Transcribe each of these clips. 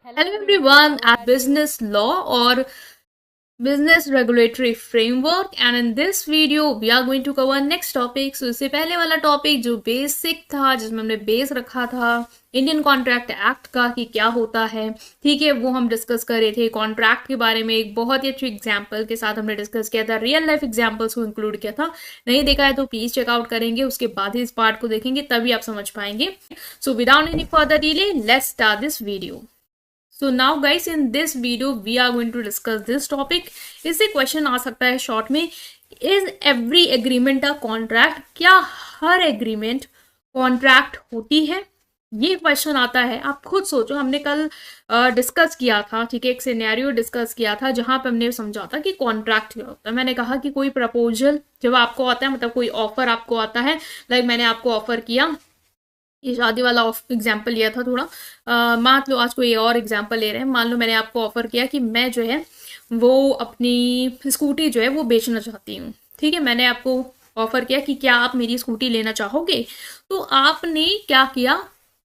Hello everyone at Business Law or Business Regulatory Framework, and in this video we are going to cover next topic. So इससे पहले वाला topic जो basic था, जिसमें हमने base रखा था इंडियन कॉन्ट्रैक्ट एक्ट का कि क्या होता है, ठीक है, वो हम डिस्कस कर रहे थे। कॉन्ट्रैक्ट के बारे में एक बहुत ही अच्छी एग्जाम्पल के साथ हमने डिस्कस किया था, रियल लाइफ एग्जाम्पल्स को इंक्लूड किया था। नहीं देखा है तो प्लीज चेकआउट करेंगे, उसके बाद ही इस पार्ट को देखेंगे, तभी आप समझ पाएंगे। So without any further delay let's start this video. So now guys, in this video we are going to discuss this topic। इससे क्वेश्चन आ सकता है शॉर्ट में, is every agreement a contract? क्या हर एग्रीमेंट कॉन्ट्रैक्ट होती है? ये question आता है। आप खुद सोचो, हमने कल डिस्कस किया था, ठीक है, एक सिनेरियो डिस्कस किया था जहां पे हमने समझा था कि कॉन्ट्रैक्ट क्या होता है। मैंने कहा कि कोई प्रपोजल जब आपको आता है, मतलब कोई ऑफर आपको आता है, लाइक मैंने आपको ऑफर किया, ये शादी वाला एग्जाम्पल लिया था थोड़ा। मान लो आज कोई और एग्जाम्पल ले रहे हैं। मान लो मैंने आपको ऑफर किया कि मैं जो है वो अपनी स्कूटी जो है वो बेचना चाहती हूँ, ठीक है। मैंने आपको ऑफर किया कि क्या आप मेरी स्कूटी लेना चाहोगे? तो आपने क्या किया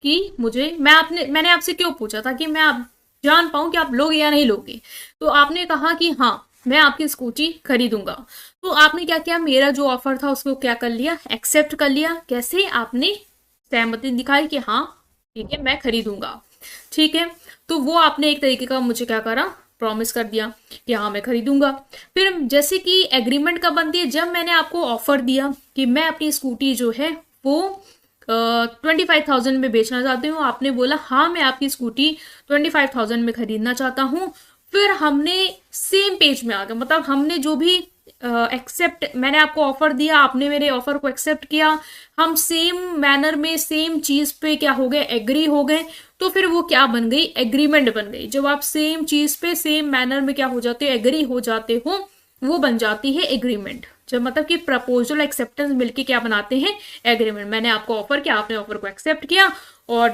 कि मैंने आपसे क्यों पूछा था कि मैं आप जान पाऊँ कि आप लोगे या नहीं लोगे। तो आपने कहा कि हाँ मैं आपकी स्कूटी खरीदूंगा। तो आपने क्या किया, मेरा जो ऑफर था उसको क्या कर लिया, एक्सेप्ट कर लिया। कैसे? आपने सहमति दिखाई कि हाँ ठीक है मैं खरीदूंगा, ठीक है। तो वो आपने एक तरीके का मुझे क्या करा, प्रॉमिस कर दिया कि हाँ मैं खरीदूंगा। फिर जैसे कि एग्रीमेंट कब बनती है, जब मैंने आपको ऑफर दिया कि मैं अपनी स्कूटी जो है वो 25,000 में बेचना चाहती हूँ। आपने बोला हाँ मैं आपकी स्कूटी 25,000 में खरीदना चाहता हूँ। फिर हमने सेम पेज में आ गए, मतलब हमने जो भी एक्सेप्ट मैंने आपको ऑफर दिया, आपने मेरे ऑफर को एक्सेप्ट किया, हम सेम मैनर में सेम चीज पे क्या हो गए, एग्री हो गए। तो फिर वो क्या बन गई, एग्रीमेंट बन गई। जब आप सेम चीज पे सेम मैनर में क्या हो जाते हो, एग्री हो जाते हो, वो बन जाती है एग्रीमेंट। जब मतलब कि प्रपोजल एक्सेप्टेंस मिलके क्या बनाते हैं, एग्रीमेंट। मैंने आपको ऑफर किया, आपने ऑफर को एक्सेप्ट किया, और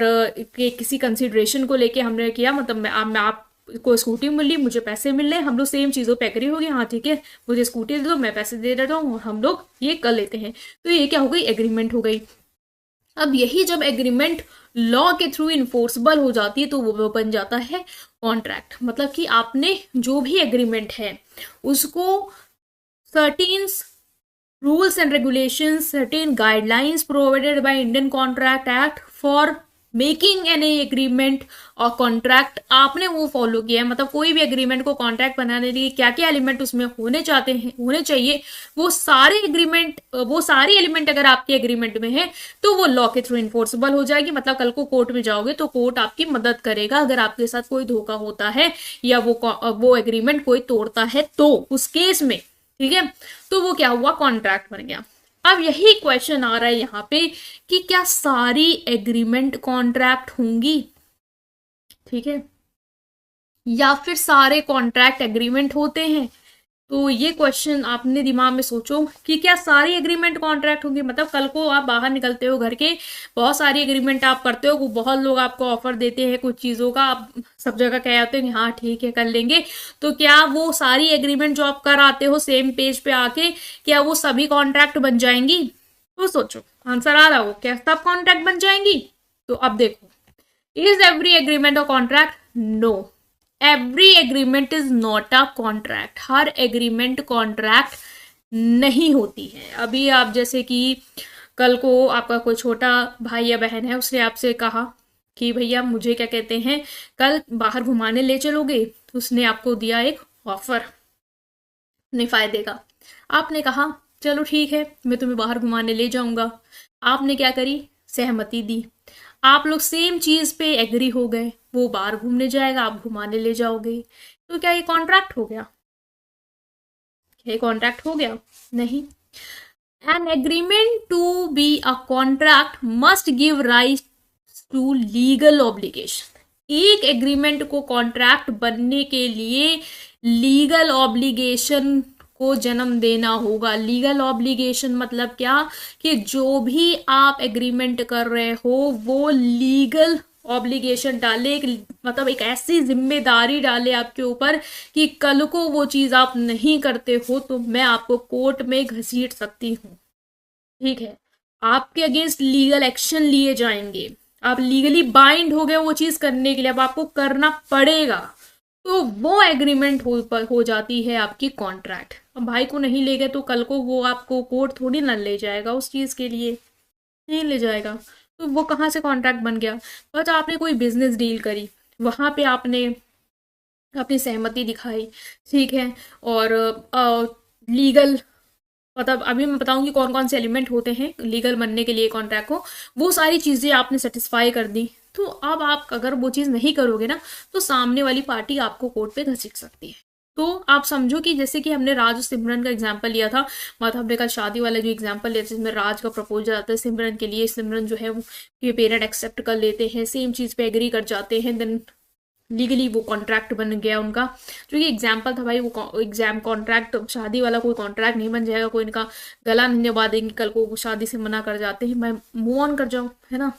किसी कंसिडरेशन को लेके हमने किया, मतलब मैं आप को स्कूटी मिली, मुझे पैसे मिल रहे, हम लोग सेम चीजों पे एग्री हो गए, हाँ ठीक है मुझे स्कूटी दे दो, मैं पैसे दे देता हूँ, और हम लोग ये कर लेते हैं। तो ये क्या हो गई, एग्रीमेंट हो गई। अब यही जब एग्रीमेंट लॉ के थ्रू इन्फोर्सेबल हो जाती है तो वो बन जाता है कॉन्ट्रैक्ट। मतलब कि आपने जो भी एग्रीमेंट है उसको certain rules and regulations, certain guidelines provided by Indian Contract Act for making any agreement और कॉन्ट्रैक्ट, आपने वो फॉलो किया है। मतलब कोई भी एग्रीमेंट को कॉन्ट्रैक्ट बनाने के लिए क्या क्या एलिमेंट उसमें होने चाहिए, वो सारे एलिमेंट अगर आपके एग्रीमेंट में है तो वो लॉ के थ्रू इन्फोर्सेबल हो जाएगी। मतलब कल को कोर्ट में जाओगे तो कोर्ट आपकी मदद करेगा अगर आपके साथ कोई धोखा होता है या वो एग्रीमेंट कोई तोड़ता है तो उस केस में, ठीक है। तो वो क्या हुआ, कॉन्ट्रैक्ट बन गया। अब यही क्वेश्चन आ रहा है यहाँ पे कि क्या सारी एग्रीमेंट कॉन्ट्रैक्ट होंगी, ठीक है, या फिर सारे कॉन्ट्रैक्ट एग्रीमेंट होते हैं। तो ये क्वेश्चन आपने दिमाग में सोचो कि क्या सारी एग्रीमेंट कॉन्ट्रैक्ट होंगी। मतलब कल को आप बाहर निकलते हो घर के, बहुत सारी एग्रीमेंट आप करते हो, बहुत लोग आपको ऑफर देते हैं कुछ चीज़ों का, आप सब जगह कह जाते हो कि हाँ ठीक है कर लेंगे। तो क्या वो सारी एग्रीमेंट जो आप कर आते हो सेम पेज पे आके, क्या वो सभी कॉन्ट्रैक्ट बन जाएंगी? तो सोचो, आंसर आ रहा हो, क्या सब कॉन्ट्रैक्ट बन जाएंगी? तो अब देखो, is every agreement a contract? No, every agreement is not a contract. हर एग्रीमेंट कॉन्ट्रैक्ट नहीं होती है। अभी आप जैसे कि कल को आपका कोई छोटा भाई या बहन है, उसने आपसे कहा कि भैया मुझे क्या कहते हैं कल बाहर घुमाने ले चलोगे, तो उसने आपको दिया एक ऑफर अपने फायदे का। आपने कहा चलो ठीक है मैं तुम्हें बाहर घुमाने ले जाऊंगा। आपने क्या करी, सहमति दी, आप लोग सेम चीज पे एग्री हो गए, वो बाहर घूमने जाएगा, आप घुमाने ले जाओगे। तो क्या ये कॉन्ट्रैक्ट हो गया? क्या ये कॉन्ट्रैक्ट हो गया? नहीं। An agreement to be a contract must give right to legal obligation. एक एग्रीमेंट को कॉन्ट्रैक्ट बनने के लिए लीगल ऑब्लिगेशन को जन्म देना होगा। लीगल ऑब्लिगेशन मतलब क्या, कि जो भी आप एग्रीमेंट कर रहे हो वो लीगल ऑब्लिगेशन डाले, मतलब एक ऐसी जिम्मेदारी डाले आपके ऊपर कि कल को वो चीज आप नहीं करते हो तो मैं आपको कोर्ट में घसीट सकती हूँ, ठीक है, आपके अगेंस्ट लीगल एक्शन लिए जाएंगे। आप लीगली बाइंड हो गए वो चीज करने के लिए, अब आपको करना पड़ेगा, तो वो एग्रीमेंट हो जाती है आपकी कॉन्ट्रैक्ट। अब भाई को नहीं ले गए तो कल को वो आपको कोर्ट थोड़ी ना ले जाएगा उस चीज के लिए, नहीं ले जाएगा। तो वो कहाँ से कॉन्ट्रैक्ट बन गया? बस आपने कोई बिजनेस डील करी, वहां पे आपने अपनी सहमति दिखाई, ठीक है, और लीगल, मतलब अभी मैं बताऊंगी कौन कौन से एलिमेंट होते हैं लीगल बनने के लिए कॉन्ट्रैक्ट को, वो सारी चीजें आपने सेटिस्फाई कर दी। तो अब आप अगर वो चीज नहीं करोगे ना, तो सामने वाली पार्टी आपको कोर्ट पे घसीट सकती है। तो आप समझो कि जैसे कि हमने राज और सिमरन का एग्जाम्पल लिया था, मतलब हमने कल शादी वाला जो एग्जाम्पल लिया था जिसमें राज का प्रपोजल आता है सिमरन के लिए, सिमरन जो है वो ये पेरेंट एक्सेप्ट कर लेते हैं, सेम चीज पे एग्री कर जाते हैं, देन लीगली वो कॉन्ट्रैक्ट बन गया उनका। जो ये एग्जाम्पल था भाई, वो एग्जाम कॉन्ट्रैक्ट, शादी वाला कोई कॉन्ट्रैक्ट नहीं बन जाएगा, कोई इनका गला नहीं दबा देंगे कल को वो शादी से मना कर जाते हैं, मैं मूव ऑन कर जाऊँ, है ना।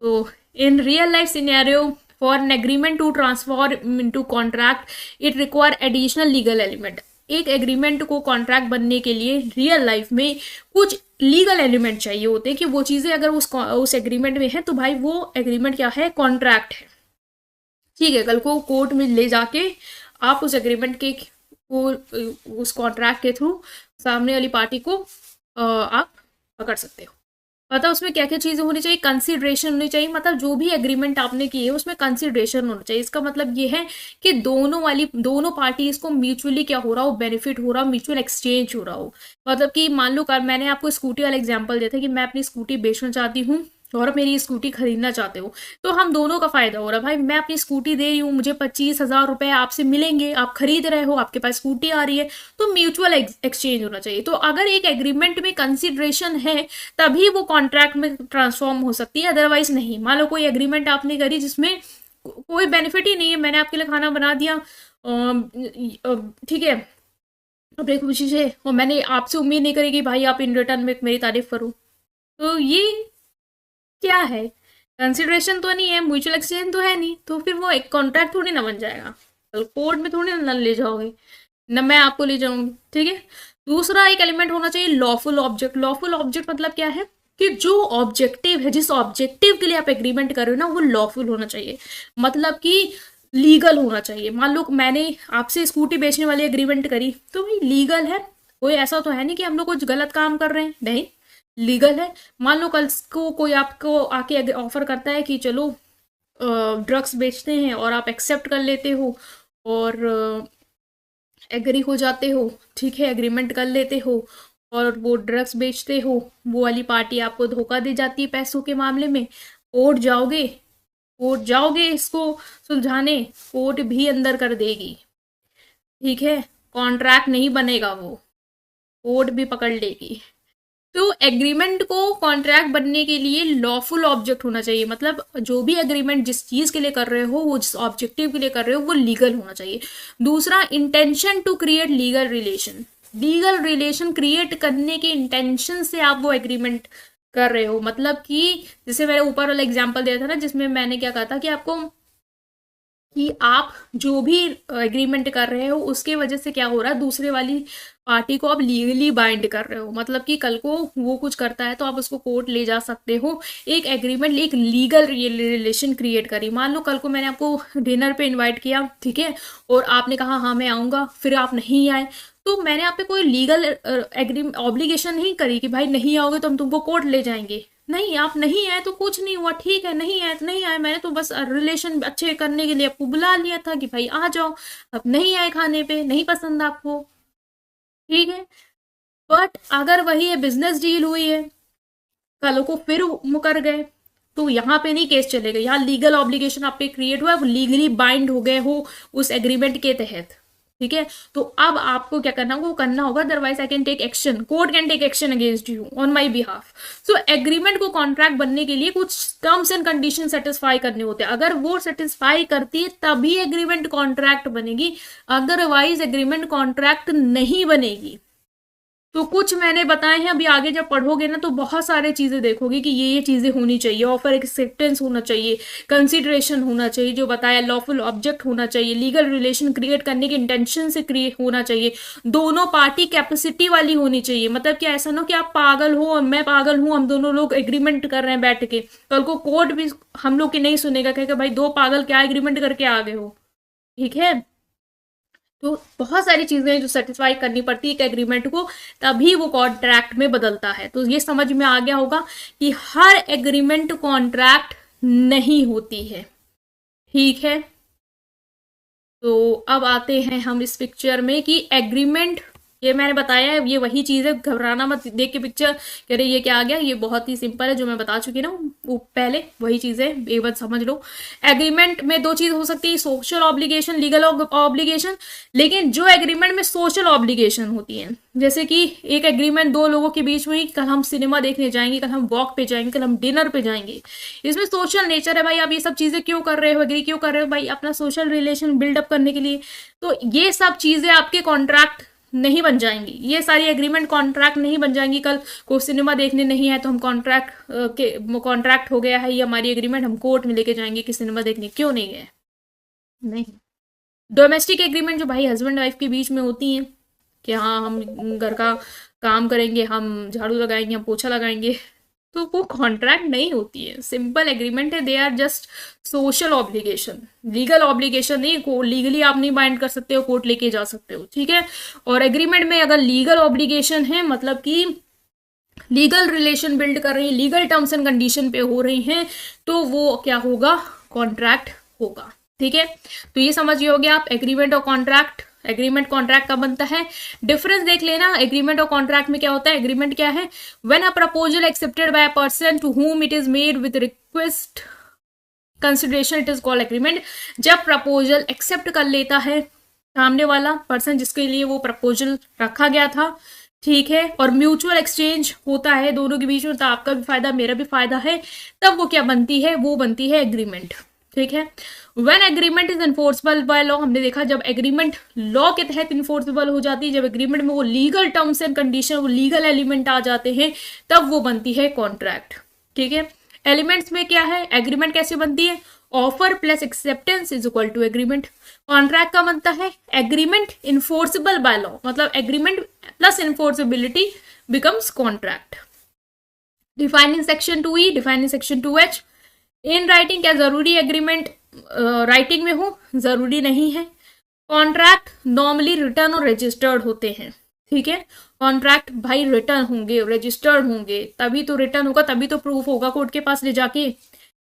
तो in real life scenario for an agreement to transform into contract it require additional legal element. एक एग्रीमेंट को कॉन्ट्रैक्ट बनने के लिए रियल लाइफ में कुछ लीगल एलिमेंट चाहिए होते हैं कि वो चीजें अगर उस एग्रीमेंट में है तो भाई वो एग्रीमेंट क्या है? कॉन्ट्रैक्ट है, ठीक है। कल को कोर्ट में ले जाके आप उस एग्रीमेंट के वो उस कॉन्ट्रैक्ट के थ्रू सामने वाली पार्टी को आप पकड़ सकते हो। पता उसमें क्या क्या चीजें होनी चाहिए? कंसिडरेशन होनी चाहिए, मतलब जो भी एग्रीमेंट आपने की है उसमें कंसिडरेशन होना चाहिए। इसका मतलब ये है कि दोनों पार्टीज को म्यूचुअली क्या हो रहा हो? बेनिफिट हो रहा हो, म्यूचुअल एक्सचेंज हो रहा हो। मतलब कि मान लो कर मैंने आपको स्कूटी वाला एग्जाम्पल दिया था कि मैं अपनी स्कूटी बेचना चाहती हूँ और आप मेरी स्कूटी खरीदना चाहते हो, तो हम दोनों का फायदा हो रहा है। भाई मैं अपनी स्कूटी दे रही हूँ, मुझे 25,000 रुपए आपसे मिलेंगे, आप खरीद रहे हो, आपके पास स्कूटी आ रही है, तो म्यूचुअल एक्सचेंज होना चाहिए। तो अगर एक एग्रीमेंट में कंसिडरेशन है तभी वो कॉन्ट्रैक्ट में ट्रांसफॉर्म हो सकती है, अदरवाइज नहीं। मान लो कोई एग्रीमेंट आपने करी जिसमें कोई बेनिफिट ही नहीं है, मैंने आपके लिए खाना बना दिया, ठीक है, अपनी खुशी से, और मैंने आपसे उम्मीद नहीं करी कि भाई आप इन रिटर्न में मेरी तारीफ करो, तो ये क्या है? कंसिडरेशन तो नहीं है, म्यूचुअल एक्सचेंज तो है नहीं, तो फिर वो एक कॉन्ट्रैक्ट थोड़ी ना बन जाएगा। कल कोर्ट में थोड़ी ना ले जाओगे, ना मैं आपको ले जाऊंगी, ठीक है। दूसरा एक एलिमेंट होना चाहिए लॉफुल ऑब्जेक्ट। लॉफुल ऑब्जेक्ट मतलब क्या है? कि जो ऑब्जेक्टिव है, जिस ऑब्जेक्टिव के लिए आप एग्रीमेंट कर रहे हो ना, वो लॉफुल होना चाहिए, मतलब कि लीगल होना चाहिए। मान लो मैंने आपसे स्कूटी बेचने वाली एग्रीमेंट करी, तो भाई लीगल है, कोई ऐसा तो है नहीं कि हम लोग कुछ गलत काम कर रहे हैं, नहीं, लीगल है। मान लो कल को कोई आपको आके ऑफर करता है कि चलो ड्रग्स बेचते हैं, और आप एक्सेप्ट कर लेते हो और एग्री हो जाते हो, ठीक है, एग्रीमेंट कर लेते हो, और वो ड्रग्स बेचते हो, वो वाली पार्टी आपको धोखा दे जाती है पैसों के मामले में, कोर्ट जाओगे, कोर्ट जाओगे इसको सुलझाने, कोर्ट भी अंदर कर देगी, ठीक है, कॉन्ट्रैक्ट नहीं बनेगा वो, कोर्ट भी पकड़ लेगी। तो एग्रीमेंट को कॉन्ट्रैक्ट बनने के लिए लॉफुल ऑब्जेक्ट होना चाहिए, मतलब जो भी एग्रीमेंट जिस चीज के लिए कर रहे हो, वो जिस ऑब्जेक्टिव के लिए कर रहे हो, वो लीगल होना चाहिए। दूसरा, intention to create legal relation. Legal relation create करने के इंटेंशन से आप वो एग्रीमेंट कर रहे हो, मतलब कि जैसे मैंने ऊपर वाला एग्जाम्पल दिया था ना, जिसमें मैंने क्या कहा था कि आपको कि आप जो भी एग्रीमेंट कर रहे हो उसके वजह से क्या हो रहा है, दूसरे वाली पार्टी को आप लीगली बाइंड कर रहे हो, मतलब कि कल को वो कुछ करता है तो आप उसको कोर्ट ले जा सकते हो। एक एग्रीमेंट, एक लीगल रिलेशन क्रिएट करी। मान लो कल को मैंने आपको डिनर पे इनवाइट किया, ठीक है, और आपने कहा हाँ मैं आऊँगा, फिर आप नहीं आए, तो मैंने आप पे कोई लीगल एग्रीमेंट ऑब्लिगेशन नहीं करी कि भाई नहीं आओगे तो हम तुमको कोर्ट ले जाएंगे। नहीं, आप नहीं आए तो कुछ नहीं हुआ, ठीक है, नहीं आए तो नहीं आए, मैंने तो बस रिलेशन अच्छे करने के लिए आपको बुला लिया था कि भाई आ जाओ, अब नहीं आए खाने पे, नहीं पसंद आपको, ठीक है। बट अगर वही है बिजनेस डील हुई है, कल को फिर मुकर गए, तो यहाँ पे नहीं केस चलेगा, यहाँ लीगल ऑब्लिगेशन आप पे क्रिएट हुआ है, लीगली बाइंड हो गए हो उस एग्रीमेंट के तहत, ठीक है। तो अब आपको क्या करना होगा, वो करना होगा, otherwise I can take action, court can take action against you on my behalf. So agreement को कॉन्ट्रैक्ट बनने के लिए कुछ टर्म्स एंड कंडीशन सेटिस्फाई करने होते हैं, अगर वो सेटिस्फाई करती है तभी एग्रीमेंट कॉन्ट्रैक्ट बनेगी, अदरवाइज एग्रीमेंट कॉन्ट्रैक्ट नहीं बनेगी। तो कुछ मैंने बताए हैं, अभी आगे जब पढ़ोगे ना तो बहुत सारे चीजें देखोगे कि ये चीजें होनी चाहिए। ऑफर एक्सेप्टेंस होना चाहिए, कंसिडरेशन होना चाहिए, जो बताया लॉफुल ऑब्जेक्ट होना चाहिए, लीगल रिलेशन क्रिएट करने के इंटेंशन से क्रिएट होना चाहिए, दोनों पार्टी कैपेसिटी वाली होनी चाहिए। मतलब कि ऐसा ना कि आप पागल हो और मैं पागल हूं, हम दोनों लोग एग्रीमेंट कर रहे हैं बैठ के, कल को कोर्ट भी हम लोग की नहीं सुनेगा, कहेगा भाई दो पागल क्या एग्रीमेंट करके आ गए हो। ठीक है, तो बहुत सारी चीजें जो सेटिस्फाई करनी पड़ती है एक एग्रीमेंट को, तभी वो कॉन्ट्रैक्ट में बदलता है। तो ये समझ में आ गया होगा कि हर एग्रीमेंट कॉन्ट्रैक्ट नहीं होती है। ठीक है, तो अब आते हैं हम इस पिक्चर में कि एग्रीमेंट, ये मैंने बताया है, ये वही चीज है, घबराना मत देख के पिक्चर कह रहे ये क्या आ गया, ये बहुत ही सिंपल है, जो मैं बता चुकी ना वो पहले वही चीज है, ये बात समझ लो। एग्रीमेंट में दो चीज हो सकती है, सोशल ऑब्लिगेशन, लीगल ऑब्लिगेशन। लेकिन जो एग्रीमेंट में सोशल ऑब्लिगेशन होती है, जैसे कि एक एग्रीमेंट दो लोगों के बीच में, कल हम सिनेमा देखने जाएंगे, कल हम वॉक पे जाएंगे, कल हम डिनर पे जाएंगे, इसमें सोशल नेचर है भाई, आप ये सब चीजें क्यों कर रहे हो, एग्री क्यों कर रहे हो भाई, अपना सोशल रिलेशन बिल्डअप करने के लिए। तो ये सब चीजें आपके कॉन्ट्रैक्ट नहीं बन जाएंगी, ये सारी एग्रीमेंट कॉन्ट्रैक्ट नहीं बन जाएंगी। कल को सिनेमा देखने नहीं है तो हम कॉन्ट्रैक्ट हो गया है ये हमारी एग्रीमेंट, हम कोर्ट में लेके जाएंगे कि सिनेमा देखने क्यों नहीं गए। नहीं। डोमेस्टिक एग्रीमेंट जो भाई हस्बैंड वाइफ के बीच में होती हैं कि हाँ हम घर का काम करेंगे, हम झाड़ू लगाएंगे, हम पोछा लगाएंगे, तो वो कॉन्ट्रैक्ट नहीं होती है, सिंपल एग्रीमेंट है। They are just social obligation, legal obligation नहीं, को लीगली आप नहीं बाइंड कर सकते हो, कोर्ट लेके जा सकते हो। ठीक है, और एग्रीमेंट में अगर लीगल ऑब्लिगेशन है, मतलब कि लीगल रिलेशन बिल्ड कर रही है, लीगल टर्म्स एंड कंडीशन पे हो रही हैं, तो वो क्या होगा, कॉन्ट्रैक्ट होगा। ठीक है, तो ये समझिए हो गया आप एग्रीमेंट और कॉन्ट्रैक्ट। एग्रीमेंट कॉन्ट्रैक्ट का बनता है, डिफरेंस देख लेना एग्रीमेंट और कॉन्ट्रैक्ट में क्या होता है। एग्रीमेंट क्या है, when a proposal accepted by a person to whom it is made with request consideration, it is called agreement. जब प्रपोजल एक्सेप्ट कर लेता है सामने वाला पर्सन जिसके लिए वो प्रपोजल रखा गया था, ठीक है, और म्यूचुअल एक्सचेंज होता है दोनों के बीच में, तो आपका भी फायदा मेरा भी फायदा है, तब वो क्या बनती है, वो बनती है एग्रीमेंट। ठीक है, when agreement is enforceable by law, हमने देखा जब एग्रीमेंट लॉ के तहत इन्फोर्सेबल हो जाती है, जब एग्रीमेंट में वो लीगल टर्म्स एंड कंडीशन, वो लीगल एलिमेंट आ जाते हैं, तब वो बनती है कॉन्ट्रैक्ट। ठीक है, एलिमेंट्स में क्या है, एग्रीमेंट कैसे बनती है, offer plus acceptance is equal to agreement. Contract का बनता है एग्रीमेंट इन्फोर्सेबल बाय लॉ, मतलब agreement plus enforceability becomes contract. Defining section 2E, defining section 2H। In writing क्या जरूरी एग्रीमेंट राइटिंग में हो, जरूरी नहीं है। कॉन्ट्रैक्ट नॉर्मली रिटर्न और रजिस्टर्ड होते हैं। ठीक है, कॉन्ट्रैक्ट भाई रिटर्न होंगे, रजिस्टर्ड होंगे, तभी तो रिटर्न होगा, तभी तो प्रूफ होगा कोर्ट के पास ले जाके।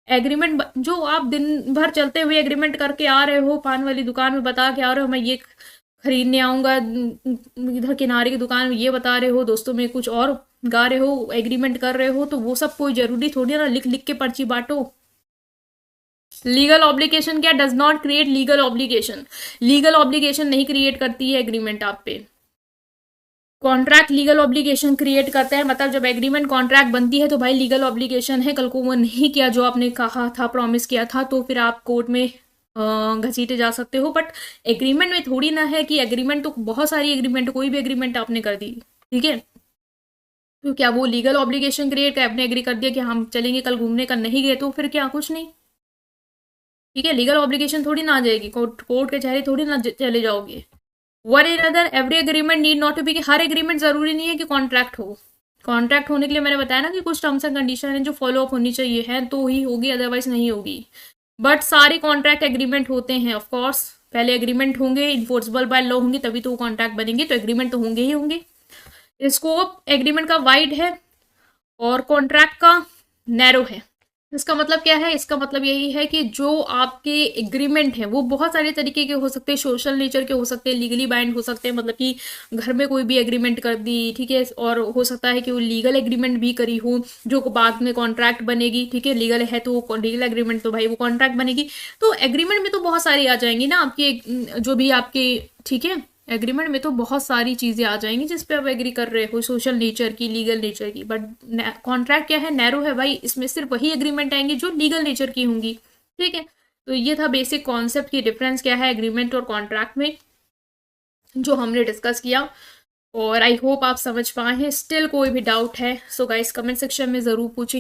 एग्रीमेंट जो आप दिन भर चलते हुए एग्रीमेंट करके आ रहे हो, पान वाली दुकान में बता के आ रहे हो मैं ये खरीदने आऊंगा, इधर किनारे की दुकान में ये बता रहे हो, दोस्तों में कुछ और गा रहे हो, एग्रीमेंट कर रहे हो, तो वो सब कोई जरूरी थोड़ी ना लिख लिख के पर्ची बांटो। लीगल ऑब्लिगेशन क्या, does not create legal obligation, legal obligation नहीं क्रिएट करती है एग्रीमेंट आप पे। कॉन्ट्रैक्ट लीगल ऑब्लिगेशन क्रिएट करता है, मतलब जब एग्रीमेंट कॉन्ट्रैक्ट बनती है तो भाई लीगल ऑब्लिगेशन है, कल को वो नहीं किया जो आपने कहा था, प्रॉमिस किया था, तो फिर आप कोर्ट में घसीटे जा सकते हो। बट एग्रीमेंट में थोड़ी ना है कि एग्रीमेंट तो बहुत सारी एग्रीमेंट, कोई भी एग्रीमेंट आपने कर दी, ठीक है, तो क्या वो लीगल ऑब्लिगेशन क्रिएट कर, आपने एग्री कर दिया कि हम चलेंगे कल घूमने, कल नहीं गए तो फिर क्या, कुछ नहीं। ठीक है, लीगल ऑब्लिगेशन थोड़ी ना आ जाएगी, कोर्ट के चेहरे थोड़ी ना चले जाओगे। One in other every agreement need not to be, हर एग्रीमेंट जरूरी नहीं है कि कॉन्ट्रैक्ट हो। कॉन्ट्रैक्ट होने के लिए मैंने बताया ना कि कुछ टर्म्स एंड कंडीशन है जो फॉलो अप होनी चाहिए, है तो ही होगी, अदरवाइज नहीं होगी। बट सारे कॉन्ट्रैक्ट एग्रीमेंट होते हैं ऑफकोर्स, पहले एग्रीमेंट होंगे, इन्फोर्सेबल बाय लॉ होंगे, तभी तो वो कॉन्ट्रैक्ट बनेंगे, तो एग्रीमेंट तो होंगे ही होंगे। स्कोप एग्रीमेंट का वाइड है और कॉन्ट्रैक्ट का नैरो है। इसका मतलब क्या है, इसका मतलब यही है कि जो आपके एग्रीमेंट है वो बहुत सारे तरीके के हो सकते हैं, सोशल नेचर के हो सकते हैं, लीगली बाइंड हो सकते हैं, मतलब कि घर में कोई भी एग्रीमेंट कर दी, ठीक है, और हो सकता है कि वो लीगल एग्रीमेंट भी करी हो जो बाद में कॉन्ट्रैक्ट बनेगी। ठीक है, लीगल है तो लीगल एग्रीमेंट तो भाई वो कॉन्ट्रैक्ट बनेगी। तो एग्रीमेंट में तो बहुत सारी आ जाएंगी ना आपके, जो भी आपके, ठीक है, एग्रीमेंट में तो बहुत सारी चीजें आ जाएंगी जिस पे आप एग्री कर रहे हो, सोशल नेचर की, लीगल नेचर की। बट कॉन्ट्रैक्ट क्या है, नैरो है भाई, इसमें सिर्फ वही एग्रीमेंट आएंगी जो लीगल नेचर की होंगी। ठीक है, तो ये था बेसिक कॉन्सेप्ट की डिफरेंस क्या है एग्रीमेंट और कॉन्ट्रैक्ट में, जो हमने डिस्कस किया। और आई होप आप समझ पाए हैं। स्टिल कोई भी डाउट है सो गाइस कमेंट सेक्शन में ज़रूर पूछेंगे।